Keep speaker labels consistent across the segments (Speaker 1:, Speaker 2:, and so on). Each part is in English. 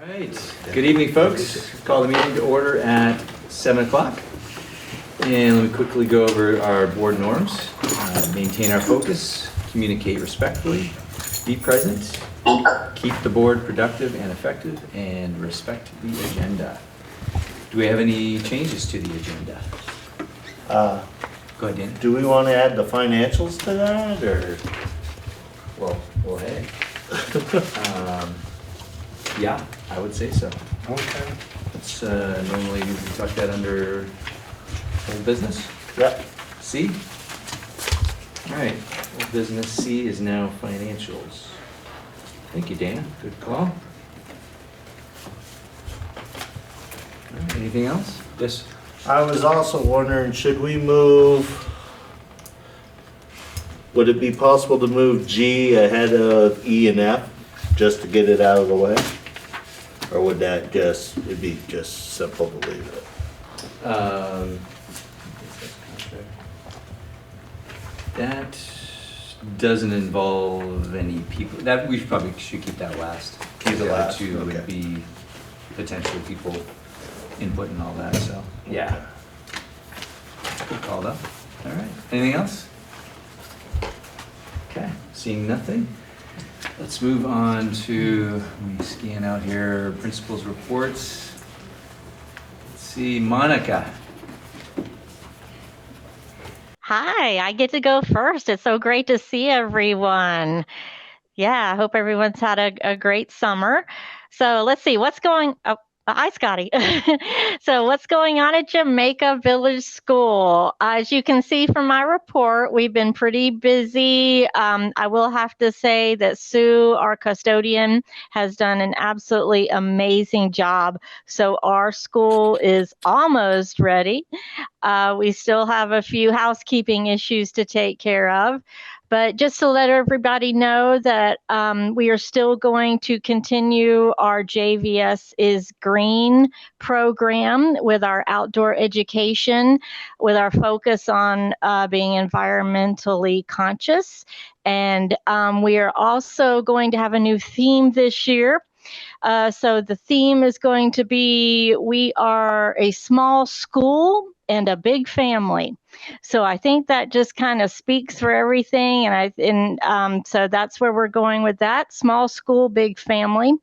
Speaker 1: right. Good evening, folks. Call the meeting to order at 7 o'clock. And let me quickly go over our board norms. Maintain our focus, communicate respectfully, be present, keep the board productive and effective, and respect the agenda. Do we have any changes to the agenda? Go ahead, Dan.
Speaker 2: Do we want to add the financials to that, or?
Speaker 1: Well, hey. Yeah, I would say so.
Speaker 2: Okay.
Speaker 1: It's normally we tuck that under old business.
Speaker 2: Yep.
Speaker 1: C. All right, old business C is now financials. Thank you, Dana. Good call. All right, anything else? Yes.
Speaker 2: I was also wondering, should we move, would it be possible to move G ahead of E and F, just to get it out of the way? Or would that just, it'd be just simple to leave it?
Speaker 1: That doesn't involve any people. That we probably should keep that last.
Speaker 2: Keep
Speaker 1: The
Speaker 2: it
Speaker 1: other
Speaker 2: last,
Speaker 1: two
Speaker 2: okay.
Speaker 1: would be potentially people input and all that. So yeah, good call though. All right. Anything else? Okay. Seeing nothing. Let's move on to, let me scan out here, principals' reports. Let's see, Monica.
Speaker 3: Hi, I get to go first. It's so great to see everyone. Yeah, I hope everyone's had a great summer. So let's see what's going. Oh, hi, Scotty. So what's going on at Jamaica Village School? As you can see from my report, we've been pretty busy. I will have to say that Sue, our custodian, has done an absolutely amazing job. So our school is almost ready. We still have a few housekeeping issues to take care of. But just to let everybody know that we are still going to continue our JVS is Green program with our outdoor education, with our focus on being environmentally conscious. And we are also going to have a new theme this year. So the theme is going to be, we are a small school and a big family. So I think that just kind of speaks for everything. And so that's where we're going with that, small school, big family.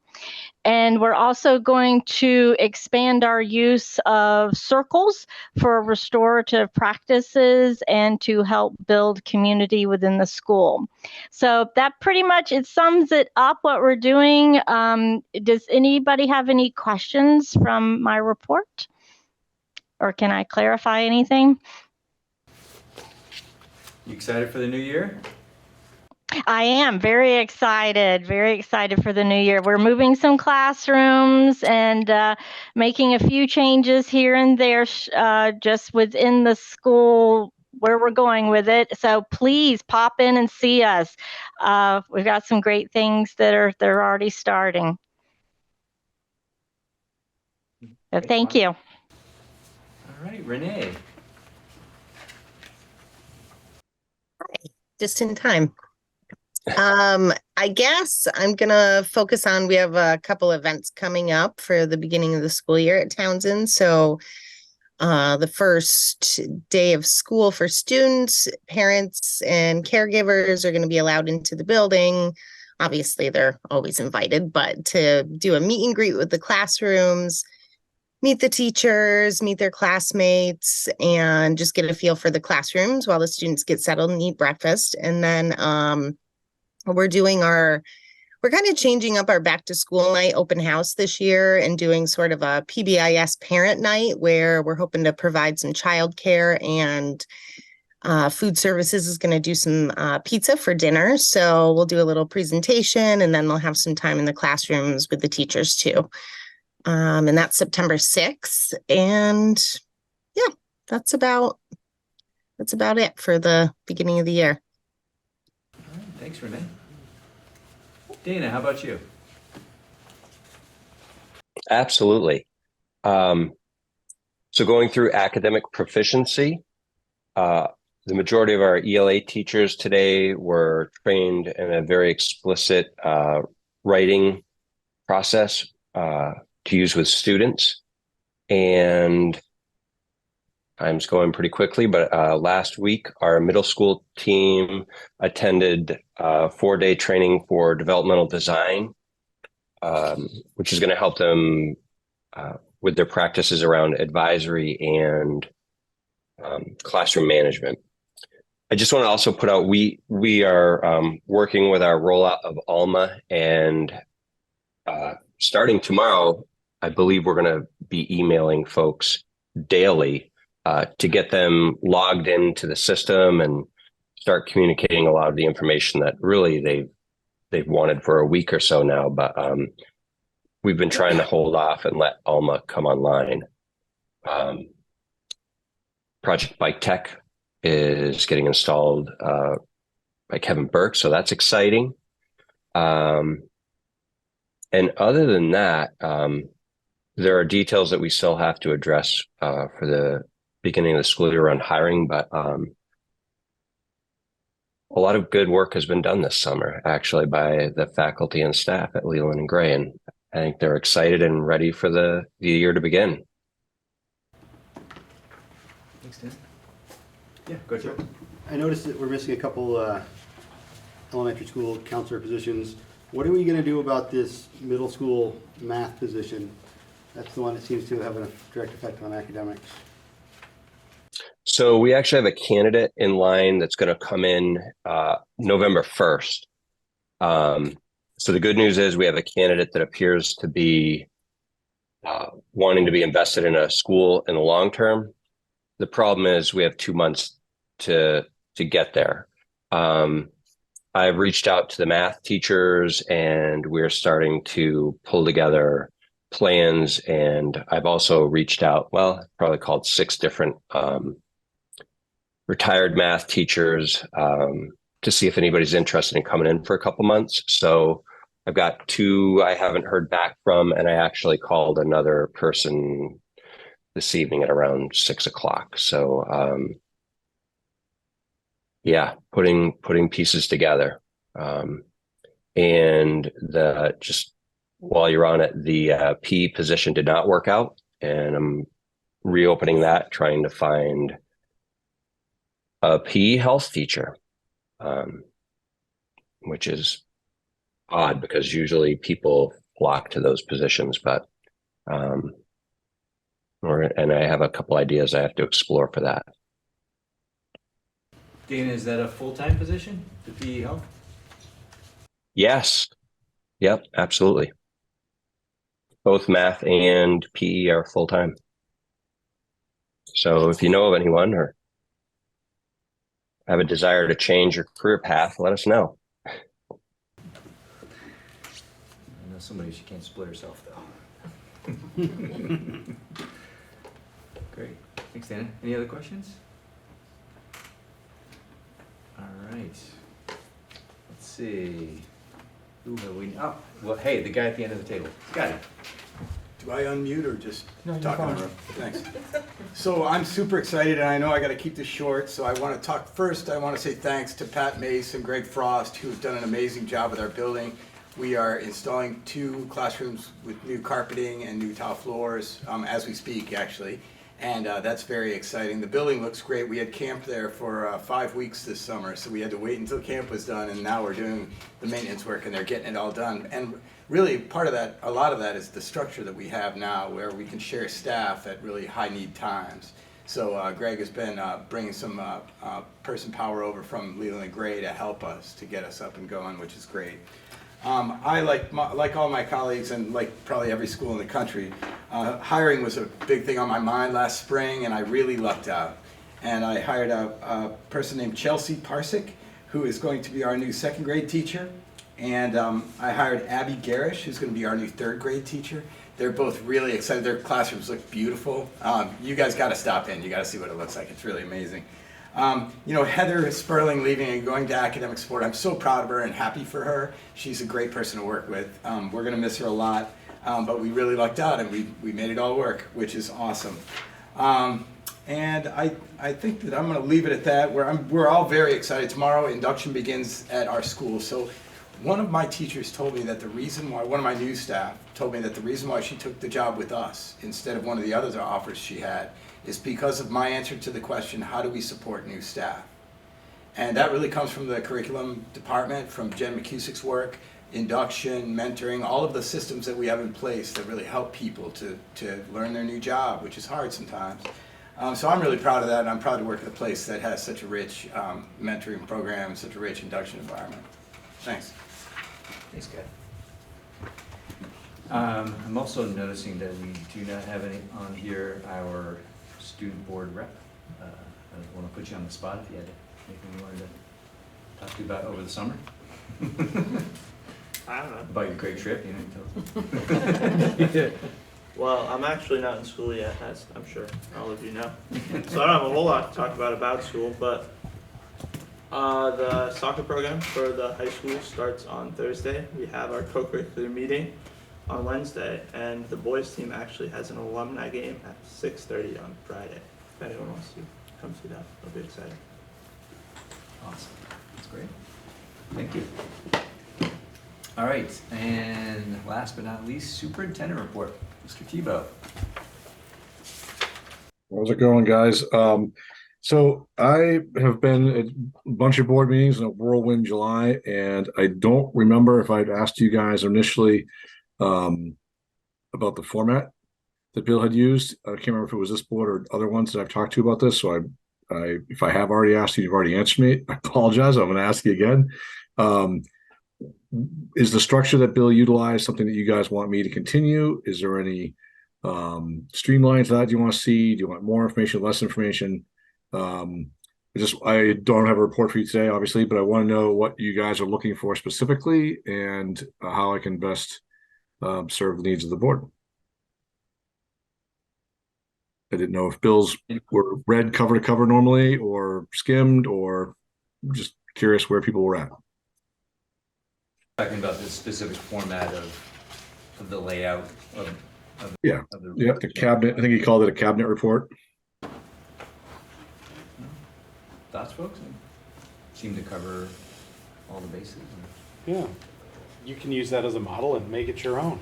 Speaker 3: And we're also going to expand our use of circles for restorative practices and to help build community within the school. So that pretty much, it sums it up what we're doing. Does anybody have any questions from my report? Or can I clarify anything?
Speaker 1: You excited for the new year?
Speaker 3: I am very excited for the new year. We're moving some classrooms and making a few changes here and there just within the school where we're going with it. So please pop in and see us. We've got some great things they're already starting. So thank you.
Speaker 1: All right, Renee.
Speaker 4: Just in time. I guess I'm gonna focus on, we have a couple events coming up for the beginning of the school year at Townsend. So the first day of school for students, parents, and caregivers are going to be allowed into the building. Obviously, they're always invited, but to do a meet and greet with the classrooms, meet the teachers, meet their classmates, and just get a feel for the classrooms while the students get settled and eat breakfast. And then we're kind of changing up our back to school night open house this year and doing sort of a PBIS parent night where we're hoping to provide some childcare, and food services is going to do some pizza for dinner. So we'll do a little presentation, and then they'll have some time in the classrooms with the teachers too. And that's September 6th. And yeah, that's about it for the beginning of the year.
Speaker 1: All right, thanks, Renee. Dana, how about you?
Speaker 5: Absolutely. So going through academic proficiency, the majority of our ELA teachers today were trained in a very explicit writing process to use with students. And time's going pretty quickly, but last week our middle school team attended 4-day training for developmental design, which is going to help them with their practices around advisory and classroom management. I just want to also put out, we are working with our rollout of Alma, and starting tomorrow, I believe we're going to be emailing folks daily to get them logged into the system and start communicating a lot of the information that really they've wanted for a week or so now. But we've been trying to hold off and let Alma come online. Project Bike Tech is getting installed by Kevin Burke, so that's exciting. And other than that, there are details that we still have to address for the beginning of the school year around hiring, but a lot of good work has been done this summer, actually, by the faculty and staff at Leland and Gray, and I think they're excited and ready for the year to begin.
Speaker 1: Thanks, Dan. Yeah, go ahead. Joe.
Speaker 6: I noticed that we're missing a couple elementary school counselor positions. What are we going to do about this middle school math position? That's the one that seems to have a direct effect on academics.
Speaker 5: So we actually have a candidate in line that's going to come in November 1st. So the good news is we have a candidate that appears to be wanting to be invested in a school in the long term. The problem is we have 2 months to get there. I've reached out to the math teachers, and we're starting to pull together plans. And I've also reached out, well, probably called 6 different retired math teachers to see if anybody's interested in coming in for a couple months. So I've got 2 I haven't heard back from, and I actually called another person this evening at around 6 o'clock. So yeah, putting pieces together. And just while you're on it, the PE position did not work out, and I'm reopening that, trying to find a PE health teacher, which is odd because usually people flock to those positions, but and I have a couple ideas I have to explore for that.
Speaker 1: Dana, is that a full-time position, the PE health?
Speaker 5: Yes. Yep, absolutely. Both math and PE are full-time. So if you know of anyone or have a desire to change your career path, let us know.
Speaker 1: I know somebody, she can't split herself though. Great. Thanks, Dana. Any other questions? All right. Let's see. Who have we? Oh, well, hey, the guy at the end of the table. Got it.
Speaker 7: Do I unmute or just
Speaker 1: No, you're
Speaker 7: talk
Speaker 1: fine.
Speaker 7: on it? Thanks. So I'm super excited, and I know I got to keep this short, so I want to talk first. I want to say thanks to Pat Mace and Greg Frost, who have done an amazing job with our building. We are installing 2 classrooms with new carpeting and new tile floors as we speak, actually. And that's very exciting. The building looks great. We had camp there for 5 weeks this summer, so we had to wait until camp was done, and now we're doing the maintenance work, and they're getting it all done. And really, part of that, a lot of that is the structure that we have now, where we can share staff at really high-need times. So Greg has been bringing some person power over from Leland and Gray to help us, to get us up and going, which is great. I, like all my colleagues and like probably every school in the country, hiring was a big thing on my mind last spring, and I really lucked out. And I hired a person named Chelsea Parsick, who is going to be our new 2nd grade teacher. And I hired Abby Garish, who's going to be our new 3rd grade teacher. They're both really excited. Their classrooms look beautiful. You guys got to stop in. You got to see what it looks like. It's really amazing. You know, Heather Sperling leaving and going to academic support, I'm so proud of her and happy for her. She's a great person to work with. We're going to miss her a lot, but we really lucked out, and we made it all work, which is awesome. And I think that I'm going to leave it at that. We're all very excited. Tomorrow, induction begins at our school. So One of my teachers told me that the reason why, one of my new staff told me that the reason why she took the job with us instead of one of the other offers she had is because of my answer to the question, how do we support new staff? And that really comes from the curriculum department, from Jen McCusick's work, induction, mentoring, all of the systems that we have in place that really help people to learn their new job, which is hard sometimes. So I'm really proud of that, and I'm proud to work at a place that has such a rich mentoring program, such a rich induction environment. Thanks.
Speaker 1: Thanks, Kat. I'm also noticing that we do not have any on here, our student board rep. I don't want to put you on the spot if you had anything you wanted to talk to about over the summer.
Speaker 8: I don't know.
Speaker 1: About your great trip, you know.
Speaker 8: Well, I'm actually not in school yet, as I'm sure all of you know. So I don't have a whole lot to talk about school, but the soccer program for the high school starts on Thursday. We have our co-curricular meeting on Wednesday, and the boys team actually has an alumni game at 6:30 on Friday. If anyone wants to come see that, it'll be exciting.
Speaker 1: Awesome. That's great. Thank you. All right, and last but not least, Superintendent Report. Mr. Tebow.
Speaker 9: How's it going, guys? So I have been at a bunch of board meetings in a whirlwind July, and I don't remember if I'd asked you guys initially about the format that Bill had used. I can't remember if it was this board or other ones that I've talked to about this. So if I have already asked you, you've already answered me. I apologize. I'm going to ask you again. Is the structure that Bill utilized something that you guys want me to continue? Is there any streamlines to that you want to see? Do you want more information, less information? I don't have a report for you today, obviously, but I want to know what you guys are looking for specifically and how I can best serve the needs of the board. I didn't know if bills were read cover to cover normally or skimmed, or just curious where people were at.
Speaker 1: Talking about the specific format of the layout of
Speaker 9: the cabinet. I think he called it a cabinet report.
Speaker 1: Thoughts, folks? Seem to cover all the bases.
Speaker 10: Yeah, you can use that as a model and make it your own.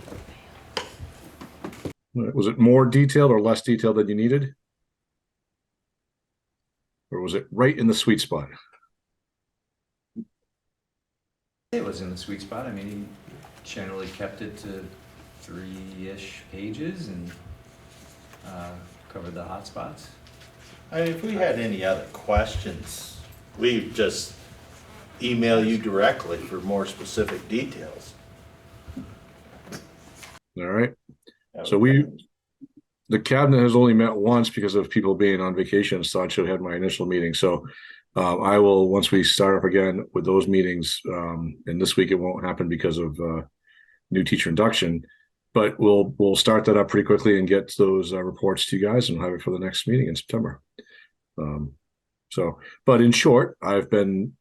Speaker 9: Was it more detailed or less detailed than you needed? Or was it right in the sweet spot?
Speaker 1: It was in the sweet spot. I mean, he generally kept it to 3-ish pages and covered the hot spots.
Speaker 2: I mean, if we had any other questions, we just email you directly for more specific details.
Speaker 9: All right. So the cabinet has only met once because of people being on vacation, so I should have had my initial meeting. So I will, once we start up again with those meetings, and this week it won't happen because of new teacher induction, but we'll start that up pretty quickly and get those reports to you guys and have it for the next meeting in September. But in short, I've been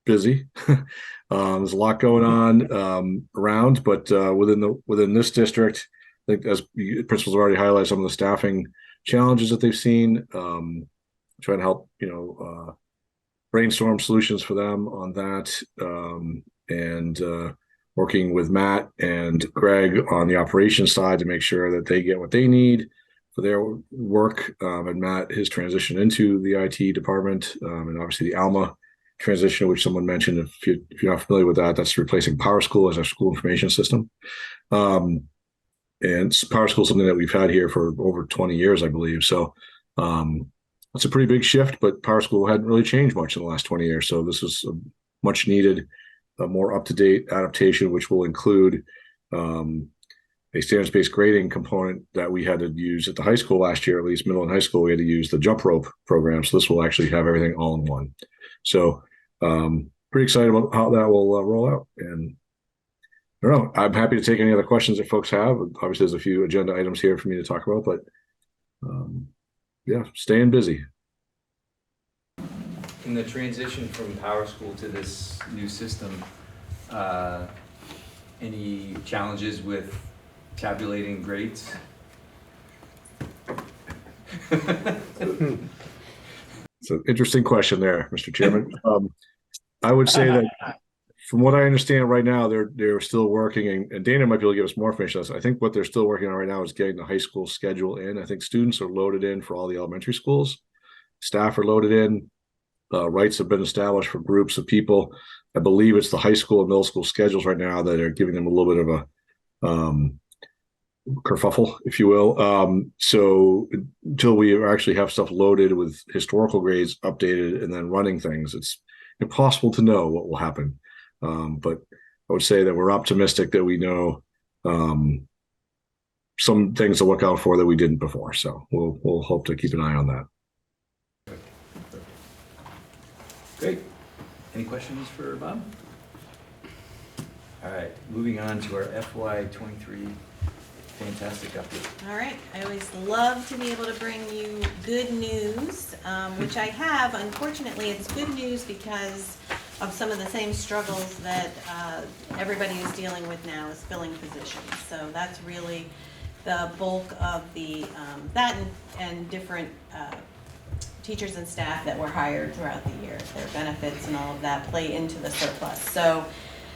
Speaker 9: busy. There's a lot going on around, but within this district, I think as principals already highlighted some of the staffing challenges that they've seen, trying to help, brainstorm solutions for them on that, and working with Matt and Greg on the operations side to make sure that they get what they need for their work, and Matt, his transition into the IT department, and obviously the Alma transition, which someone mentioned. If you're not familiar with that, that's replacing Power School as our school information system. And Power School is something that we've had here for over 20 years, I believe. So it's a pretty big shift, but Power School hadn't really changed much in the last 20 years. So this is a much needed, more up-to-date adaptation, which will include a standards-based grading component that we had to use at the high school last year, at least middle and high school. We had to use the jump rope program. So this will actually have everything all in one. So pretty excited about how that will roll out. And I don't know, I'm happy to take any other questions that folks have. Obviously, there's a few agenda items here for me to talk about, but staying busy.
Speaker 1: In the transition from Power School to this new system, any challenges with tabulating grades?
Speaker 9: It's an interesting question there, Mr. Chairman. I would say that from what I understand right now, they're still working, and Dana might be able to give us more information on this. I think what they're still working on right now is getting the high school schedule in. I think students are loaded in for all the elementary schools. Staff are loaded in. Rights have been established for groups of people. I believe it's the high school and middle school schedules right now that are giving them a little bit of a kerfuffle, if you will. So until we actually have stuff loaded with historical grades updated and then running things, it's impossible to know what will happen. But I would say that we're optimistic that we know some things to look out for that we didn't before. So we'll hope to keep an eye on that.
Speaker 1: Great. Any questions for Bob? All right, moving on to our FY23 fantastic update.
Speaker 11: All right, I always love to be able to bring you good news, which I have. Unfortunately, it's good news because of some of the same struggles that everybody is dealing with now, is filling positions. So that's really the bulk of the that and different teachers and staff that were hired throughout the year. Their benefits and all of that play into the surplus.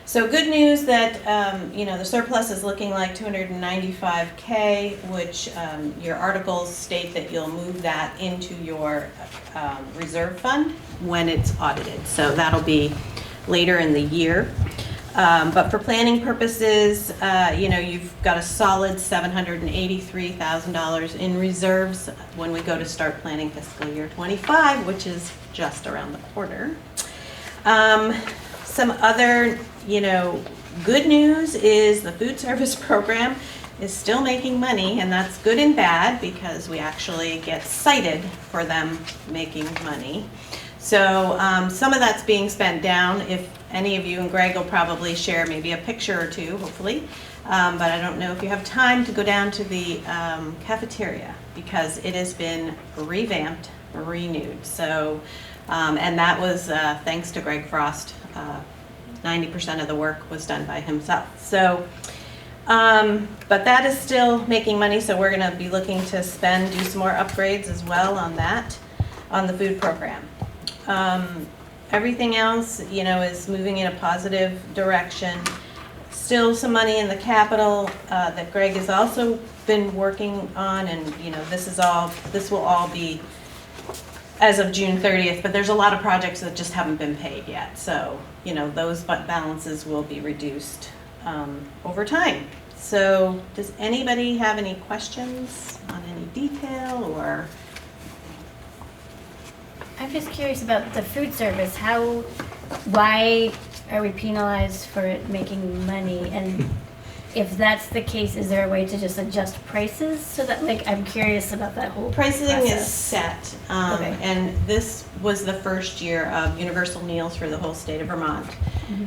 Speaker 11: So good news that the surplus is looking like $295K, which your articles state that you'll move that into your reserve fund when it's audited. So that'll be later in the year. But for planning purposes, you've got a solid $783,000 in reserves when we go to start planning fiscal year 25, which is just around the corner. Some other, good news is the food service program is still making money, and that's good and bad because we actually get cited for them making money. So some of that's being spent down. If any of you, and Greg will probably share maybe a picture or two, hopefully, but I don't know if you have time to go down to the cafeteria because it has been revamped, renewed. So, and that was thanks to Greg Frost. 90% of the work was done by himself. So, but that is still making money, so we're gonna be looking to do some more upgrades as well on that, on the food program. Everything else, is moving in a positive direction. Still some money in the capital that Greg has also been working on, and this will all be as of June 30th, but there's a lot of projects that just haven't been paid yet. So, those balances will be reduced over time. So does anybody have any questions on any detail or?
Speaker 12: I'm just curious about the food service. Why are we penalized for it making money? And if that's the case, is there a way to just adjust prices so that, I'm curious about that whole
Speaker 11: pricing
Speaker 12: process.
Speaker 11: Is set,
Speaker 12: Okay.
Speaker 11: and this was the first year of universal meals for the whole state of Vermont,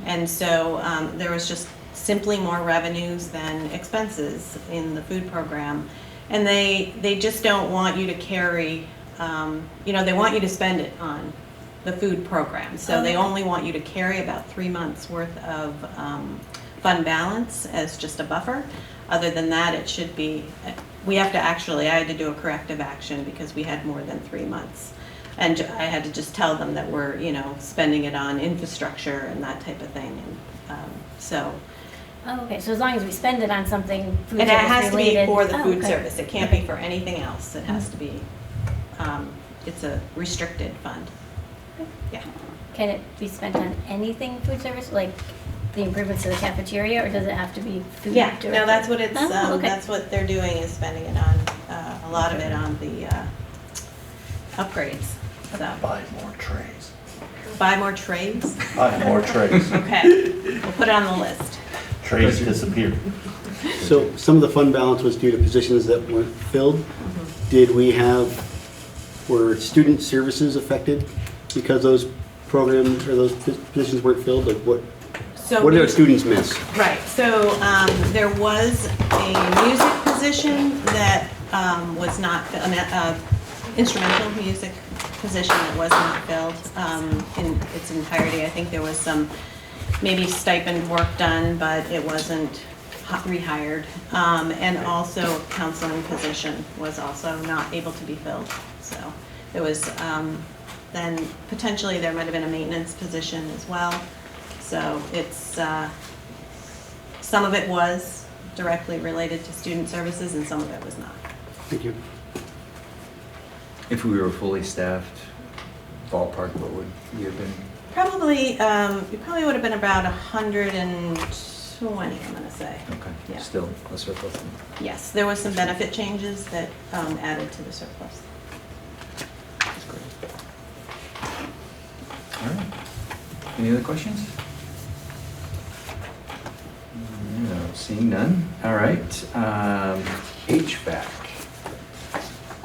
Speaker 11: and so there was just simply more revenues than expenses in the food program, and they just don't want you to carry. They want you to spend it on the food program, so they only want you to carry about 3 months worth of fund balance as just a buffer. Other than that, it should be, I had to do a corrective action because we had more than 3 months. And I had to just tell them that we're, spending it on infrastructure and that type of thing. And so.
Speaker 12: Oh, okay, so as long as we spend it on something food
Speaker 11: and it has to be for the food
Speaker 12: okay.
Speaker 11: service. It can't be for anything else. It has to be, it's a restricted fund. Yeah.
Speaker 12: Can it be spent on anything food service, like the improvements to the cafeteria, or does it have to be food?
Speaker 11: Yeah,
Speaker 12: directly?
Speaker 11: no, that's what it's.
Speaker 12: Oh, okay.
Speaker 11: That's what they're doing, is spending it on a lot of it on the upgrades. So.
Speaker 2: Buy more trays.
Speaker 11: Buy more trays.
Speaker 2: Buy more trays.
Speaker 11: Okay, we'll put it on the list.
Speaker 2: Trays disappeared.
Speaker 6: So some of the fund balance was due to positions that weren't filled. Were student services affected because those programs or those positions weren't filled? Like what did our students miss?
Speaker 11: Right, so there was a music position that was not, instrumental music position that was not filled in its entirety. I think there was some maybe stipend work done, but it wasn't rehired. And also a counseling position was also not able to be filled. So there was, then potentially there might have been a maintenance position as well. So it's, some of it was directly related to student services and some of it was not.
Speaker 6: Thank you.
Speaker 1: If we were fully staffed, ballpark, what would you have been?
Speaker 11: Probably, it probably would have been about 120, I'm gonna say.
Speaker 1: Okay,
Speaker 11: Yeah.
Speaker 1: still a surplus.
Speaker 11: Yes, there was some benefit changes that added to the surplus.
Speaker 1: That's great. All right. Any other questions? No, seeing none. All right. HVAC.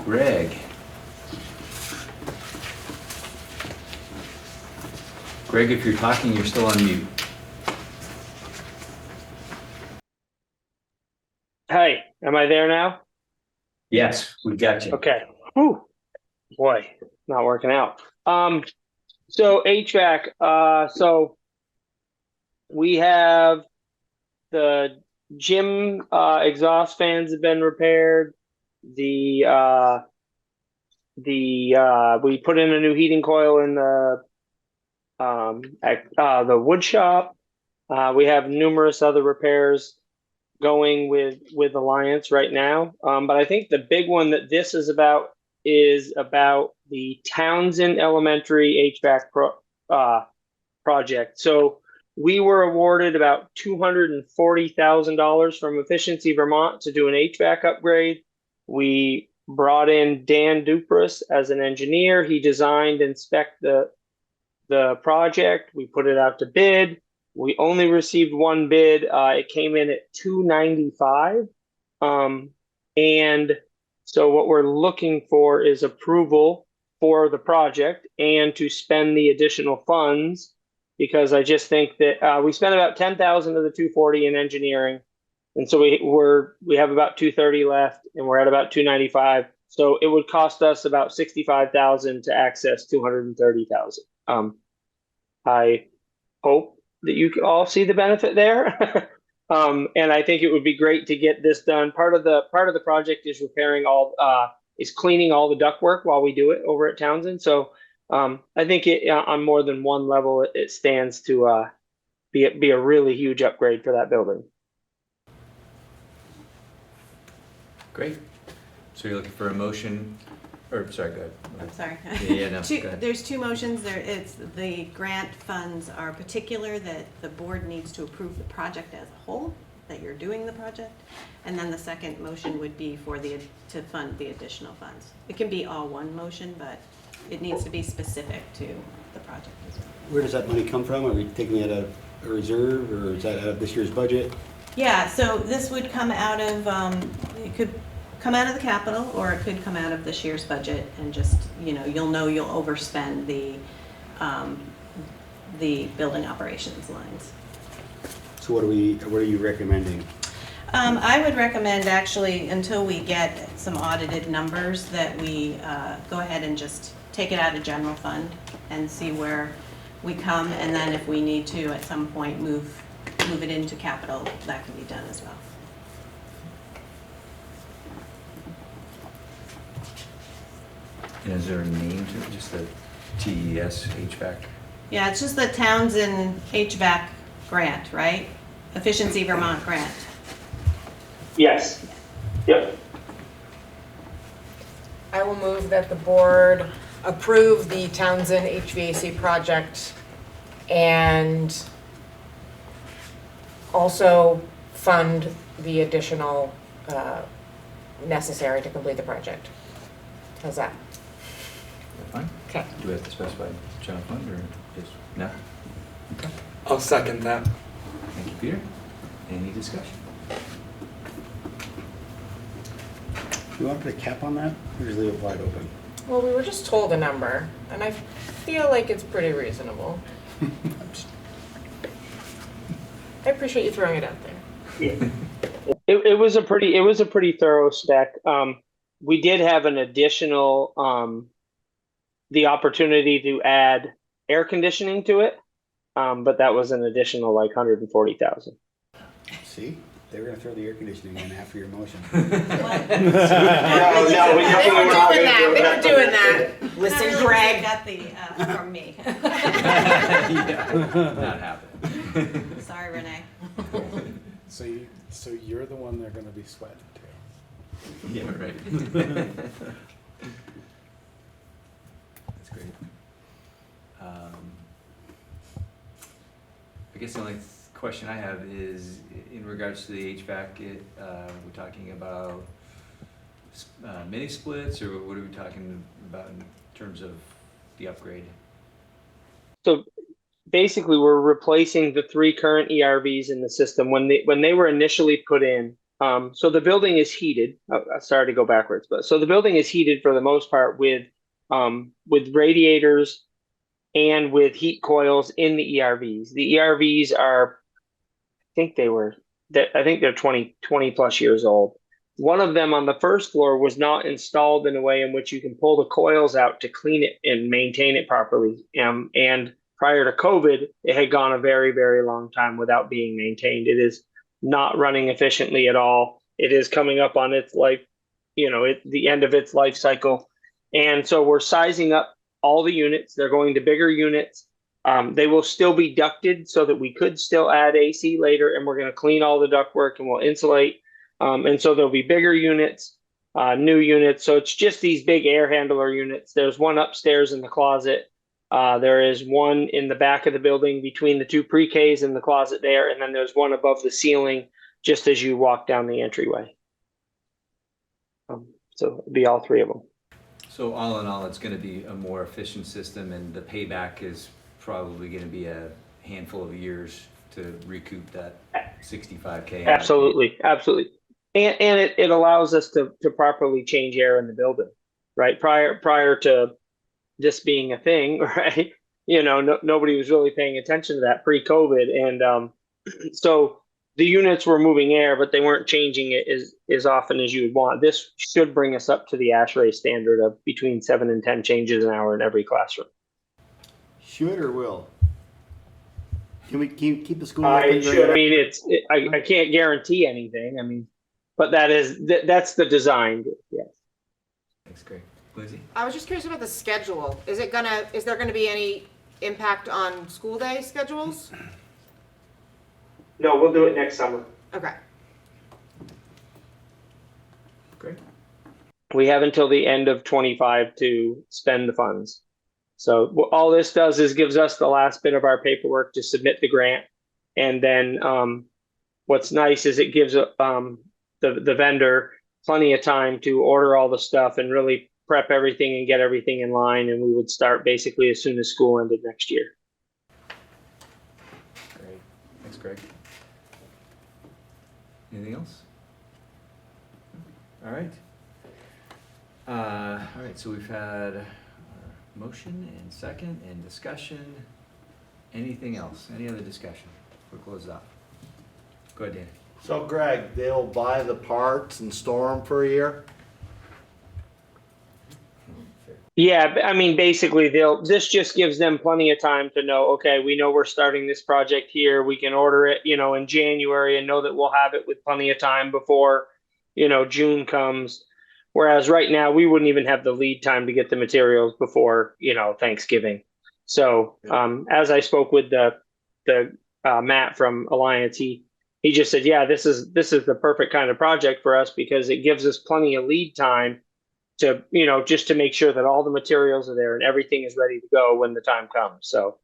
Speaker 1: Greg. Greg, if you're talking, you're still on mute.
Speaker 13: Hey, am I there now?
Speaker 1: Yes, we've got you.
Speaker 13: Okay. Whew. Boy, not working out. So HVAC, so we have the gym exhaust fans have been repaired. We put in a new heating coil in the wood shop. We have numerous other repairs going with Alliance right now. But I think the big one that this is about the Townsend Elementary HVAC project. So we were awarded about $240,000 from Efficiency Vermont to do an HVAC upgrade. We brought in Dan Dupras as an engineer. He designed and spec'd the project. We put it out to bid. We only received one bid. It came in at $295,000. And so what we're looking for is approval for the project and to spend the additional funds, because I just think that we spent about $10,000 of the $240,000 in engineering. And so we have about $230,000 left and we're at about $295,000. So it would cost us about $65,000 to access $230,000. I hope that you can all see the benefit there. And I think it would be great to get this done. Part of the project is cleaning all the ductwork while we do it over at Townsend. So I think on more than one level, it stands to be a really huge upgrade for that building.
Speaker 1: Great. So you're looking for a motion, or sorry, go ahead.
Speaker 11: I'm sorry.
Speaker 1: Yeah, no, go ahead.
Speaker 11: There's two motions. The grant funds are particular that the board needs to approve the project as a whole, that you're doing the project. And then the second motion would be to fund the additional funds. It can be all one motion, but it needs to be specific to the project as well.
Speaker 6: Where does that money come from? Are we taking it out of a reserve, or is that out of this year's budget?
Speaker 11: Yeah, so this would come out of, it could come out of the capital, or it could come out of this year's budget, and just, you'll overspend the building operations lines.
Speaker 6: So what are you recommending?
Speaker 11: I would recommend, actually, until we get some audited numbers, that we go ahead and just take it out of general fund and see where we come, and then if we need to at some point move it into capital, that can be done as well.
Speaker 1: And is there a name to it? Just the TES HVAC?
Speaker 11: Yeah, it's just the Townsend HVAC grant, right? Efficiency Vermont grant.
Speaker 13: Yes. Yep.
Speaker 14: I will move that the board approve the Townsend HVAC project and also fund the additional necessary to complete the project. How's that?
Speaker 1: Fine.
Speaker 14: Okay.
Speaker 1: Do we have to specify general fund or just, no? Okay.
Speaker 10: I'll second that.
Speaker 1: Thank you, Peter. Any discussion?
Speaker 6: Do you want to put a cap on that, or just leave it wide open?
Speaker 14: Well, we were just told a number, and I feel like it's pretty reasonable. I appreciate you throwing it out there.
Speaker 13: Yeah. It was a pretty thorough spec. We did have an additional the opportunity to add air conditioning to it, but that was an additional like $140,000.
Speaker 6: See, they were going to throw the air conditioning in after your motion.
Speaker 13: No,
Speaker 14: They were doing that. Listen,
Speaker 11: Not really
Speaker 14: Greg.
Speaker 11: got the from me.
Speaker 1: Yeah, not happening.
Speaker 11: Sorry, Renee.
Speaker 10: So you're the one they're gonna be sweating to.
Speaker 1: Yeah, right. That's great. I guess the only question I have is in regards to the HVAC. We're talking about mini splits, or what are we talking about in terms of the upgrade?
Speaker 13: So basically, we're replacing the 3 current ERVs in the system when they were initially put in. So the building is heated. Sorry to go backwards, but so the building is heated for the most part with radiators and with heat coils in the ERVs. The ERVs are, I think they're 20 plus years old. One of them on the first floor was not installed in a way in which you can pull the coils out to clean it and maintain it properly. And prior to COVID, it had gone a very, very long time without being maintained. It is not running efficiently at all. It is coming up on its life, the end of its life cycle. And so we're sizing up all the units. They're going to bigger units. They will still be ducted so that we could still add AC later, and we're going to clean all the ductwork and we'll insulate. And so there'll be bigger units, new units. So it's just these big air handler units. There's one upstairs in the closet. There is one in the back of the building between the 2 pre-Ks in the closet there. And then there's one above the ceiling just as you walk down the entryway. So it'd be all 3 of them.
Speaker 1: So all in all, it's going to be a more efficient system, and the payback is probably going to be a handful of years to recoup that $65K.
Speaker 13: Absolutely. And it allows us to properly change air in the building, right? Prior to this being a thing, right? Nobody was really paying attention to that pre-COVID. And so the units were moving air, but they weren't changing it as often as you would want. This should bring us up to the ASHRAE standard of between 7 and 10 changes an hour in every classroom.
Speaker 6: Should or will? Can we keep the school
Speaker 13: I
Speaker 6: open?
Speaker 13: should. I mean, I can't guarantee anything. I mean, but that's the design. Yes.
Speaker 1: Thanks, Greg. Lindsay?
Speaker 14: I was just curious about the schedule. Is there gonna be any impact on school day schedules?
Speaker 13: No, we'll do it next summer.
Speaker 14: Okay.
Speaker 1: Great.
Speaker 13: We have until the end of 25 to spend the funds. So all this does is gives us the last bit of our paperwork to submit the grant. And then what's nice is it gives the vendor plenty of time to order all the stuff and really prep everything and get everything in line. And we would start basically as soon as school ended next year.
Speaker 1: Great. Thanks, Greg. Anything else? All right. All right, so we've had our motion and second and discussion. Anything else? Any other discussion before we close up? Go ahead, Dan.
Speaker 2: So Greg, they'll buy the parts and store them for a year?
Speaker 13: Yeah, I mean, basically this just gives them plenty of time to know, okay, we know we're starting this project here. We can order it, in January and know that we'll have it with plenty of time before, June comes. Whereas right now we wouldn't even have the lead time to get the materials before, Thanksgiving. So, as I spoke with the Matt from Alliance, he just said, yeah, this is the perfect kind of project for us because it gives us plenty of lead time to, just to make sure that all the materials are there and everything is ready to go when the time comes. So.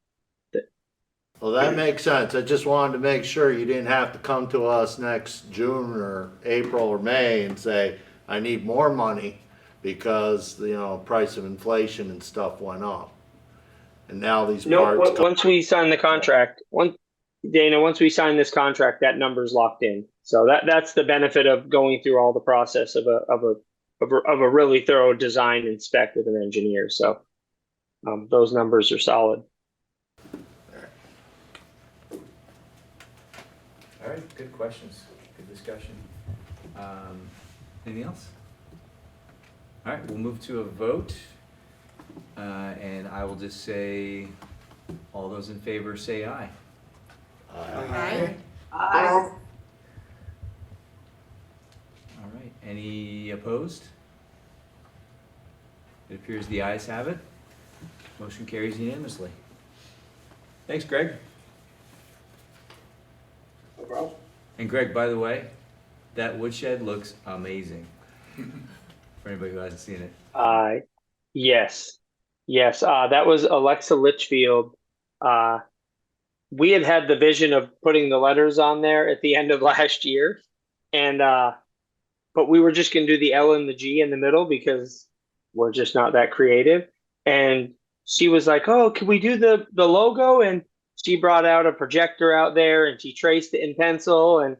Speaker 2: Well, that makes sense. I just wanted to make sure you didn't have to come to us next June or April or May and say, I need more money because, price of inflation and stuff went up. And now these parts.
Speaker 13: Once we sign the contract, once we sign this contract, that number's locked in. So that's the benefit of going through all the process of a really thorough design and spec with an engineer. So those numbers are solid.
Speaker 1: All right, good questions, good discussion. Anything else? All right, we'll move to a vote. And I will just say, all those in favor say aye.
Speaker 14: Aye.
Speaker 1: All right, any opposed? It appears the ayes have it. Motion carries unanimously. Thanks, Greg.
Speaker 13: No problem.
Speaker 1: And Greg, by the way, that woodshed looks amazing. For anybody who hasn't seen it.
Speaker 13: Yes. Yes. That was Alexa Litchfield. We had the vision of putting the letters on there at the end of last year. And, but we were just going to do the L and the G in the middle because we're just not that creative. And she was like, "Oh, can we do the logo?" And she brought out a projector out there and she traced it in pencil. And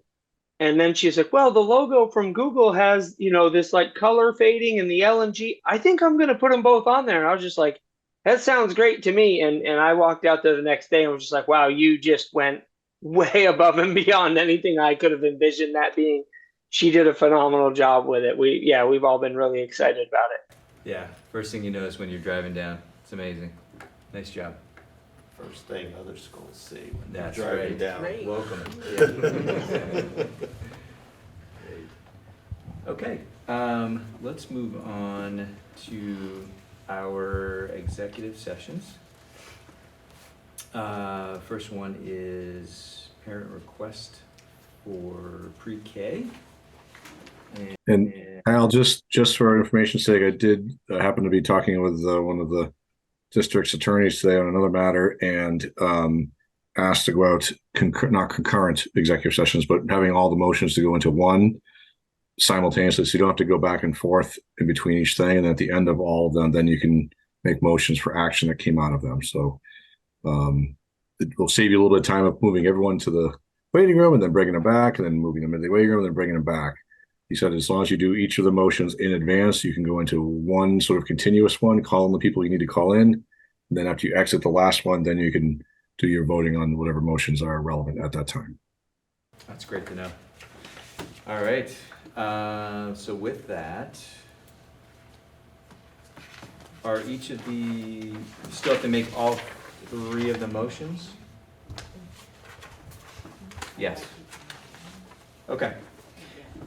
Speaker 13: then she's like, "Well, the logo from Google has, this like color fading and the L&G. I think I'm going to put them both on there." And I was just like, "That sounds great to me." And I walked out there the next day and was just like, "Wow, you just went way above and beyond anything I could have envisioned that being." She did a phenomenal job with it. We've all been really excited about it.
Speaker 1: Yeah, first thing you notice when you're driving down. It's amazing. Nice job.
Speaker 2: First thing other schools see when they're
Speaker 1: That's
Speaker 2: driving
Speaker 1: right.
Speaker 2: down.
Speaker 14: Great.
Speaker 1: Welcome. Okay, let's move on to our executive sessions. First one is parent request for pre-K.
Speaker 9: And Al, just for information's sake, I did happen to be talking with one of the district's attorneys today on another matter, and asked to go out not concurrent executive sessions, but having all the motions to go into one simultaneously, so you don't have to go back and forth in between each thing. And at the end of all of them, then you can make motions for action that came out of them. So it will save you a little bit of time of moving everyone to the waiting room and then bringing them back, and then moving them into the waiting room and then bringing them back. He said as long as you do each of the motions in advance, you can go into one sort of continuous one, call in the people you need to call in. And then after you exit the last one, then you can do your voting on whatever motions are relevant at that time.
Speaker 1: That's great to know. All right. So with that, are each of you still have to make all three of the motions? Yes. Okay.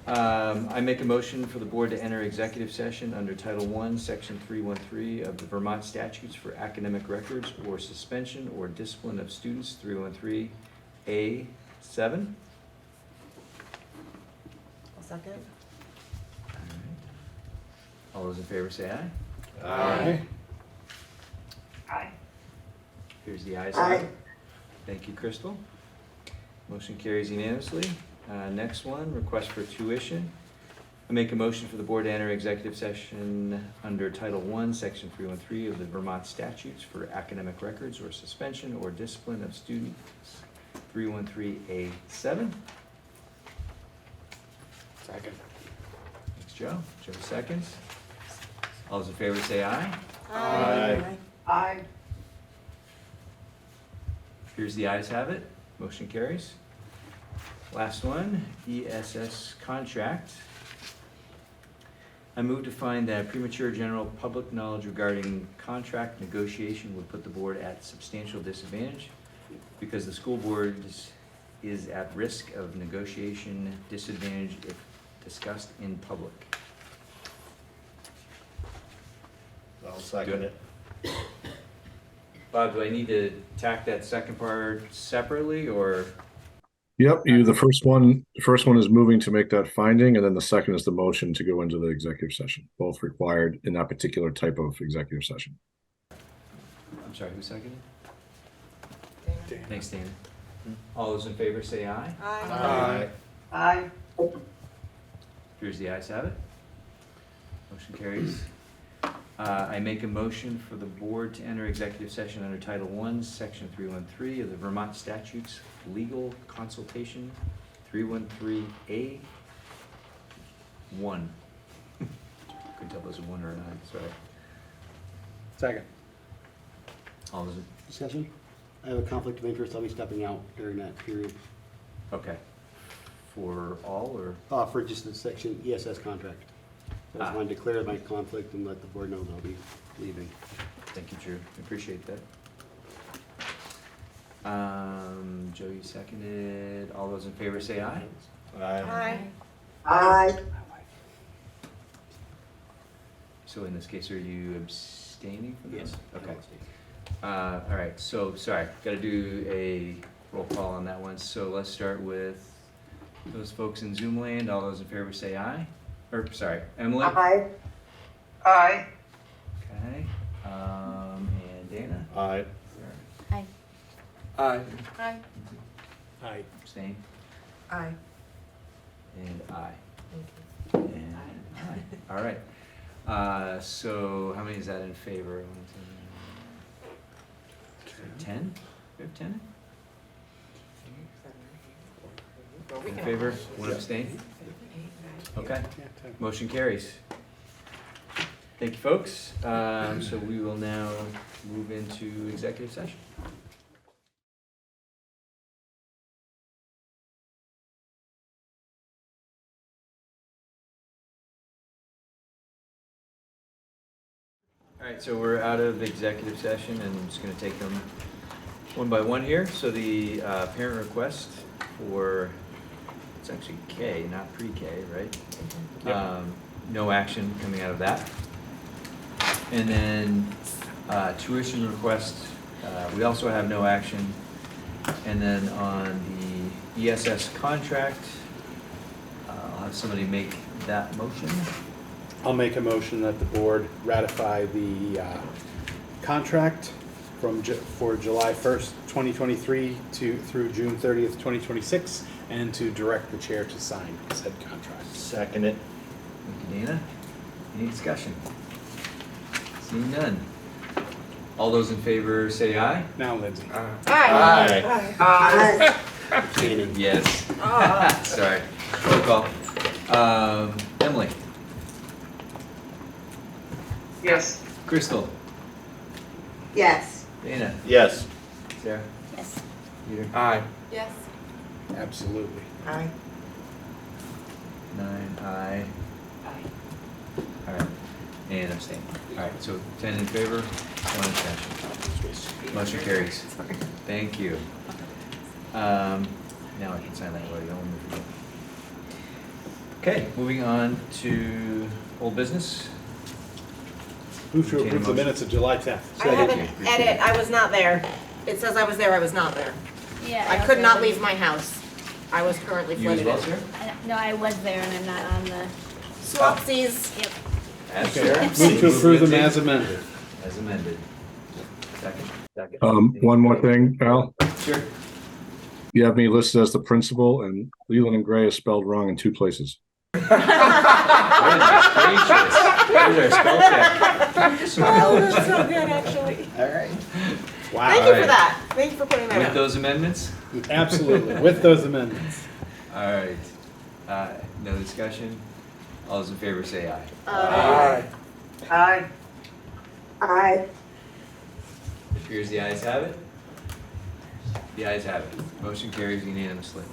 Speaker 1: I make a motion for the board to enter executive session under Title I, Section 313 of the Vermont Statutes for academic records or suspension or discipline of students, 313A7.
Speaker 14: Second.
Speaker 1: All those in favor say aye.
Speaker 2: Aye.
Speaker 12: Aye.
Speaker 1: Here's the ayes have it. Thank you, Crystal. Motion carries unanimously. Next one, request for tuition. I make a motion for the board to enter executive session under Title I, Section 313 of the Vermont Statutes for academic records or suspension or discipline of students, 313A7.
Speaker 10: Second.
Speaker 1: Thanks, Joe. Joe seconds. All those in favor say aye.
Speaker 2: Aye.
Speaker 12: Aye.
Speaker 1: Here's the ayes have it. Motion carries. Last one, ESS contract. I move to find that premature general public knowledge regarding contract negotiation would put the board at substantial disadvantage because the school board is at risk of negotiation disadvantage if discussed in public.
Speaker 2: I'll second it.
Speaker 1: Bob, do I need to tack that second part separately, or?
Speaker 9: Yep, the first one is moving to make that finding, and then the second is the motion to go into the executive session, both required in that particular type of executive session.
Speaker 1: I'm sorry, who seconded?
Speaker 14: Dana.
Speaker 1: Thanks, Dana. All those in favor say aye.
Speaker 14: Aye.
Speaker 12: Aye.
Speaker 1: Here's the ayes have it. Motion carries. I make a motion for the board to enter executive session under Title I, Section 313 of the Vermont Statutes, Legal Consultation, 313A1. Couldn't tell if it was a 1 or an I, sorry.
Speaker 10: Second.
Speaker 1: All those,
Speaker 6: Discussion? I have a conflict of interest. I'll be stepping out during that period.
Speaker 1: okay. For all, or?
Speaker 6: For just the section ESS contract. So I just wanted to clear my conflict and let the board know that I'll be leaving.
Speaker 1: Thank you, Drew. Appreciate that. Joe, you seconded. All those in favor say aye.
Speaker 14: Aye.
Speaker 12: Aye.
Speaker 1: So in this case, are you abstaining from this?
Speaker 6: Yes.
Speaker 1: Okay. All right, so, sorry, gotta do a roll call on that one. So let's start with those folks in Zoom land. All those in favor say aye. Or, sorry, Emily?
Speaker 14: Aye. Aye.
Speaker 1: Okay. And Dana?
Speaker 2: Aye.
Speaker 12: Aye.
Speaker 7: Aye.
Speaker 14: Aye.
Speaker 10: Aye.
Speaker 1: Abstain?
Speaker 14: Aye.
Speaker 1: And aye. And aye. All right. So how many is that in favor? 10? We have 10? In favor? One abstain? Okay. Motion carries. Thank you, folks. So we will now move into executive session. All right, so we're out of executive session, and I'm just going to take them one by one here. So the parent request for, it's actually K, not pre-K, right?
Speaker 10: Yep.
Speaker 1: No action coming out of that. And then tuition request, we also have no action. And then on the ESS contract, I'll have somebody make that motion.
Speaker 10: I'll make a motion that the board ratify the contract for July 1st, 2023 through June 30th, 2026, and to direct the chair to sign said contract.
Speaker 2: Second it.
Speaker 1: Thank you, Dana. Any discussion? Seeing none. All those in favor say aye.
Speaker 10: Now, Lindsay.
Speaker 14: Aye. Aye.
Speaker 10: Abstaining.
Speaker 1: Yes. Sorry. Roll call. Emily.
Speaker 14: Yes.
Speaker 1: Crystal.
Speaker 14: Yes.
Speaker 1: Dana.
Speaker 2: Yes.
Speaker 1: Sarah.
Speaker 12: Yes.
Speaker 1: Peter.
Speaker 7: Aye.
Speaker 14: Yes.
Speaker 10: Absolutely.
Speaker 14: Aye.
Speaker 1: 9 aye. All right. And abstain. All right. So 10 in favor, 1 abstention. Motion carries. Thank you. Now I can sign that while you don't move it. Okay, moving on to old business.
Speaker 10: Move to
Speaker 1: Entertain a
Speaker 10: approve the
Speaker 1: motion.
Speaker 10: minutes of July 10th.
Speaker 14: I have
Speaker 1: Thank
Speaker 14: an
Speaker 1: you.
Speaker 14: edit, I was not there. It says I was there, I was not there.
Speaker 12: Yeah.
Speaker 14: I could not leave my house. I was currently
Speaker 1: You as
Speaker 14: flooded
Speaker 1: well,
Speaker 14: in.
Speaker 1: Sarah?
Speaker 12: No, I was there and I'm not on the,
Speaker 14: Swapsies.
Speaker 12: yep.
Speaker 1: As
Speaker 10: Okay.
Speaker 1: Sarah?
Speaker 10: Move to approve them
Speaker 1: Lindsay?
Speaker 10: as amended.
Speaker 1: As amended. Second.
Speaker 9: One more thing, Al.
Speaker 1: Sure.
Speaker 9: You have me listed as the principal, and Leland and Gray is spelled wrong in 2 places.
Speaker 1: Goodness gracious. There's our spell check.
Speaker 14: Oh, that's so good, actually.
Speaker 10: All right. Wow.
Speaker 14: Thank you
Speaker 1: Alright.
Speaker 14: for that. Thank you for putting that
Speaker 1: With
Speaker 14: out.
Speaker 1: those amendments?
Speaker 10: Absolutely, with those amendments.
Speaker 1: All right. No discussion? All those in favor say aye.
Speaker 14: Aye. Aye. Aye.
Speaker 1: It appears the ayes have it. The ayes have it. Motion carries unanimously.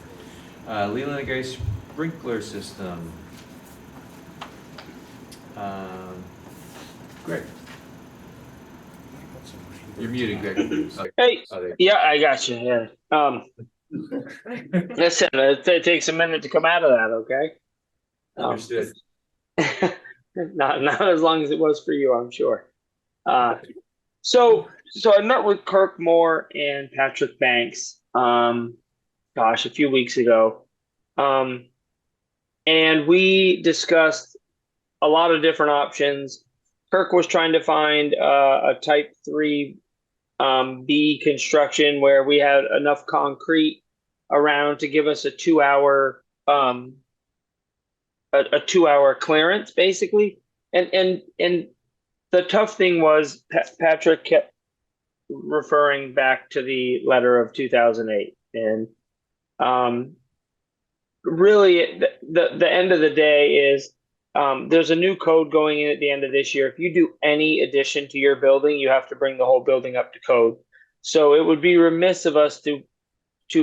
Speaker 1: Leland and Gray Sprinkler System. Greg. You're muted, Greg. Oh,
Speaker 13: Hey,
Speaker 1: oh, there.
Speaker 13: yeah, I got you. Yeah. Listen, it takes a minute to come out of that. Okay.
Speaker 1: Understood.
Speaker 13: Not as long as it was for you, I'm sure. So I met with Kirk Moore and Patrick Banks, a few weeks ago, and we discussed a lot of different options. Kirk was trying to find a Type 3 B construction where we had enough concrete around to give us a 2-hour a 2-hour clearance, basically. And the tough thing was Patrick kept referring back to the letter of 2008, and really the end of the day is there's a new code going in at the end of this year. If you do any addition to your building, you have to bring the whole building up to code. So it would be remiss of us to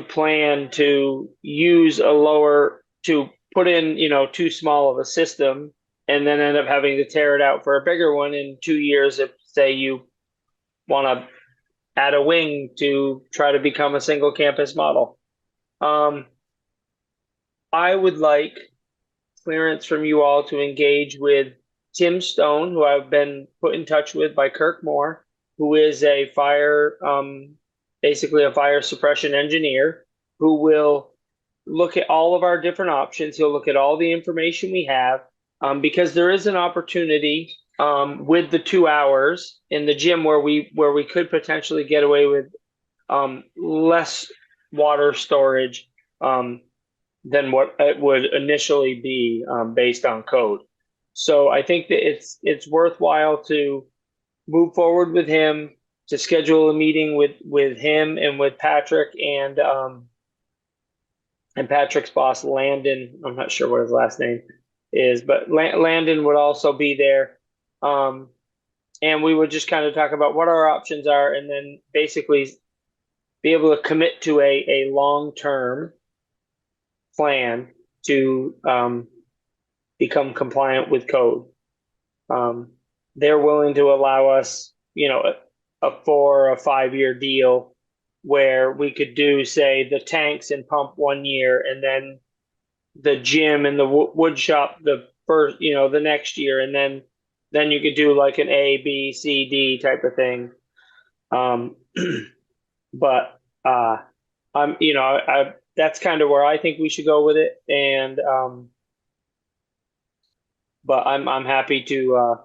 Speaker 13: plan to use to put in, too small of a system and then end up having to tear it out for a bigger one in 2 years if, say, you want to add a wing to try to become a single campus model. I would like clearance from you all to engage with Tim Stone, who I've been put in touch with by Kirk Moore, who is a fire basically a fire suppression engineer who will look at all of our different options. He'll look at all the information we have, because there is an opportunity with the 2 hours in the gym where we could potentially get away with less water storage than what it would initially be based on code. So I think that it's worthwhile to move forward with him, to schedule a meeting with him and with Patrick and Patrick's boss, Landon. I'm not sure what his last name is, but Landon would also be there. And we would just kind of talk about what our options are, and then basically be able to commit to a long-term plan to become compliant with code. They're willing to allow us, a 4 or 5 year deal where we could do, say, the tanks and pump 1 year, and then the gym and the wood shop the first, the next year, and then you could do like an A, B, C, D type of thing. But that's kind of where I think we should go with it, and but I'm happy to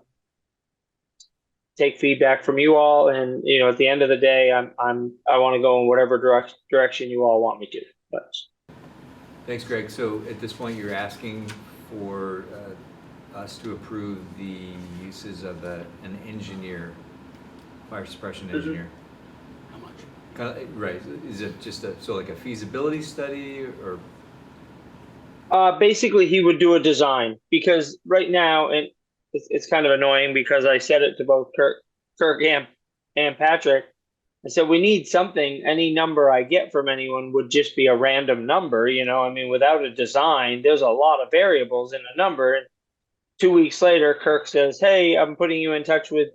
Speaker 13: take feedback from you all, and at the end of the day, I want to go in whatever direction you all want me to. But
Speaker 1: Thanks, Greg. So at this point, you're asking for us to approve the uses of an engineer, fire suppression engineer.
Speaker 10: How much?
Speaker 1: Right. Is it just like a feasibility study, or?
Speaker 13: basically, he would do a design, because right now, and it's kind of annoying because I said it to both Kirk and Patrick. I said, we need something. Any number I get from anyone would just be a random number. Without a design, there's a lot of variables in a number. And 2 weeks later, Kirk says, hey, I'm putting you in touch with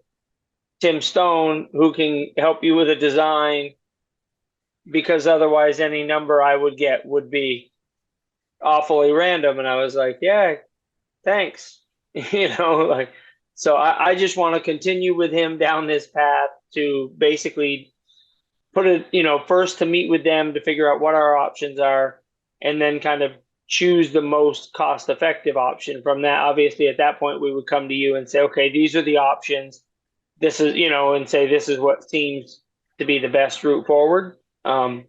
Speaker 13: Tim Stone, who can help you with a design, because otherwise any number I would get would be awfully random. And I was like, yeah, thanks. So I just want to continue with him down this path to basically put it, first to meet with them to figure out what our options are, and then kind of choose the most cost-effective option from that. Obviously, at that point, we would come to you and say, okay, these are the options. This is, and say, this is what seems to be the best route forward. But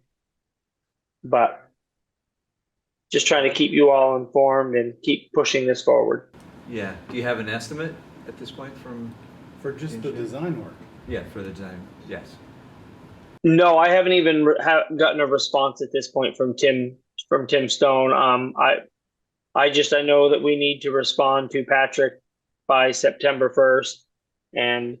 Speaker 13: just trying to keep you all informed and keep pushing this forward.
Speaker 1: Yeah. Do you have an estimate at this point
Speaker 10: For just the design work?
Speaker 1: Yeah, for the design. Yes.
Speaker 13: No, I haven't even gotten a response at this point from Tim Stone. I know that we need to respond to Patrick by September 1st, and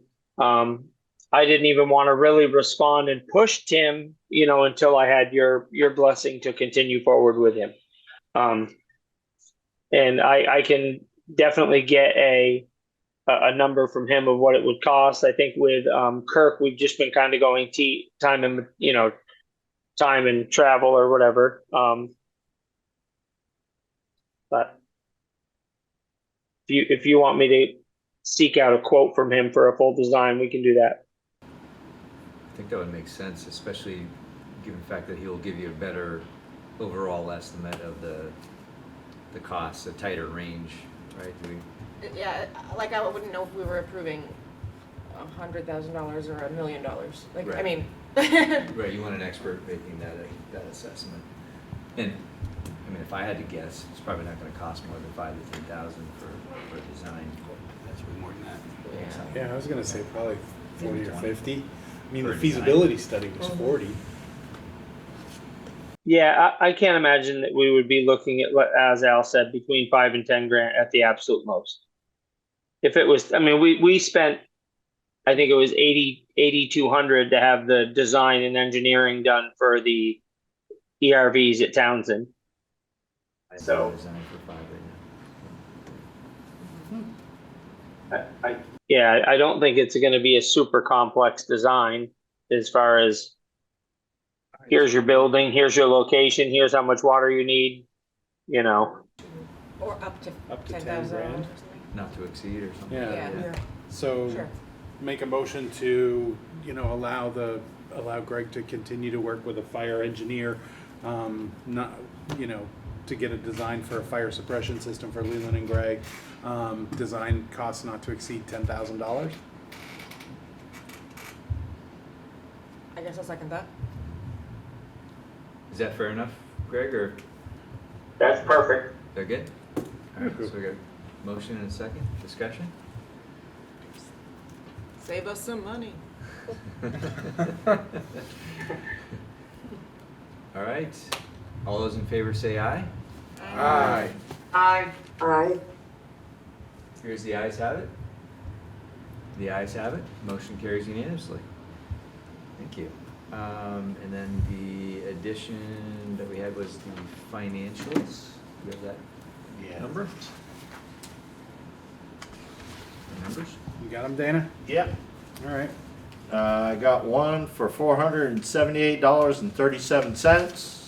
Speaker 13: I didn't even want to really respond and push Tim, until I had your blessing to continue forward with him. And I can definitely get a number from him of what it would cost. I think with Kirk, we've just been kind of going time and travel or whatever. But if you want me to seek out a quote from him for a full design, we can do that.
Speaker 1: I think that would make sense, especially given the fact that he'll give you a better overall estimate of the costs, a tighter range, right?
Speaker 14: Yeah, like I wouldn't know if we were approving $100,000 or $1 million.
Speaker 1: Right. Right, you want an expert making that assessment. And if I had to guess, it's probably not going to cost more than $5,000 to $10,000 for a design.
Speaker 10: That's way more than that.
Speaker 14: Yeah.
Speaker 10: Yeah, I was gonna say probably 40 or 50. The
Speaker 1: For a
Speaker 10: feasibility study was 40.
Speaker 13: Yeah, I can't imagine that we would be looking at, as Al said, between $5,000 and $10,000 at the absolute most. If it was, we spent, I think it was $8,200 to have the design and engineering done for the ERVs at Townsend. So
Speaker 1: design for $5 right now.
Speaker 13: I don't think it's going to be a super complex design as far as here's your building, here's your location, here's how much water you need,
Speaker 14: Or up to
Speaker 10: $10,000
Speaker 14: $10,000 or something.
Speaker 1: Not to exceed or something.
Speaker 10: Yeah.
Speaker 14: Yeah.
Speaker 10: So
Speaker 14: Sure.
Speaker 10: make a motion to, allow the allow Greg to continue to work with a fire engineer, not, you know, to get a design for a fire suppression system for Leland and Gray. Design costs not to exceed $10,000.
Speaker 14: I guess I'll second that.
Speaker 1: Is that fair enough, Greg, or
Speaker 13: That's perfect.
Speaker 1: they're good? All right, so we got a motion and a second, discussion?
Speaker 14: Save us some money.
Speaker 1: All right, all those in favor say aye.
Speaker 7: Aye.
Speaker 14: Aye.
Speaker 4: Aye.
Speaker 1: Here's the ayes have it. The ayes have it, motion carries unanimously. Thank you. And then the addition that we had was the financials. Do you have that number? The numbers?
Speaker 10: You got them, Dana?
Speaker 2: Yep.
Speaker 10: All right.
Speaker 2: I got one for $478.37.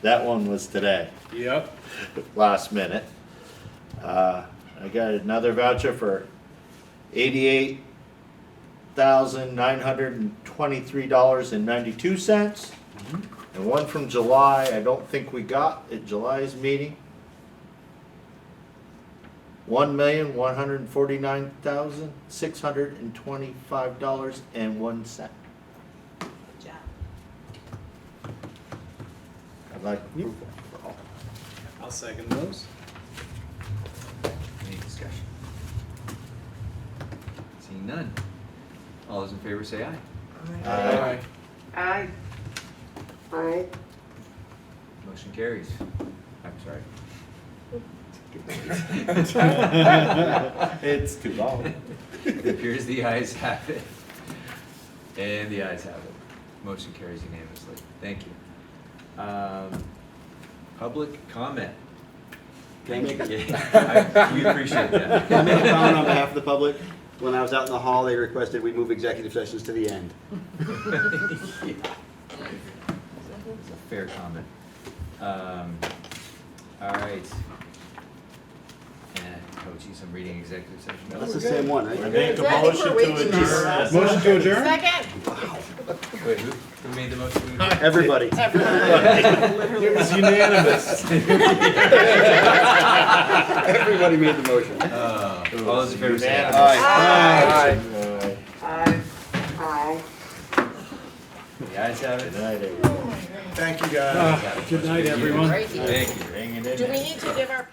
Speaker 2: That one was today,
Speaker 10: Yep.
Speaker 2: last minute. I got another voucher for $88,923.92. And one from July, I don't think we got at July's meeting. $1,149,625.01.
Speaker 11: Good job.
Speaker 2: I'd like approval for all.
Speaker 10: I'll second those.
Speaker 1: Any discussion? Seeing none. All those in favor say aye.
Speaker 2: Aye.
Speaker 14: Aye.
Speaker 4: Aye.
Speaker 1: Motion carries. I'm sorry.
Speaker 2: It's too long.
Speaker 1: It appears the ayes have it. And the ayes have it. Motion carries unanimously. Thank you. Public comment.
Speaker 6: Can I make a-
Speaker 1: We appreciate that.
Speaker 6: Can I make a comment on behalf of the public? When I was out in the hall, they requested we move executive sessions to the end.
Speaker 1: Yeah. It's a fair comment. All right. Oh geez, I'm reading executive session.
Speaker 6: That's the same one, right?
Speaker 2: I make a
Speaker 14: I think
Speaker 2: motion
Speaker 14: we're
Speaker 2: to
Speaker 14: waiting
Speaker 2: adjourn.
Speaker 10: Motion to adjourn?
Speaker 14: Second.
Speaker 1: Wait, who made the motion? to adjourn?
Speaker 6: Everybody.
Speaker 10: It was unanimous.
Speaker 6: Everybody made the motion.
Speaker 1: All those in favor say aye.
Speaker 2: Aye.
Speaker 14: Aye. Aye.
Speaker 1: The ayes have it.
Speaker 2: Good night, everyone.
Speaker 7: Thank you, guys.
Speaker 10: Good night, everyone.
Speaker 14: Crazy.
Speaker 1: Thank you.
Speaker 2: Hang it in
Speaker 14: Do
Speaker 2: there.
Speaker 14: we need to give our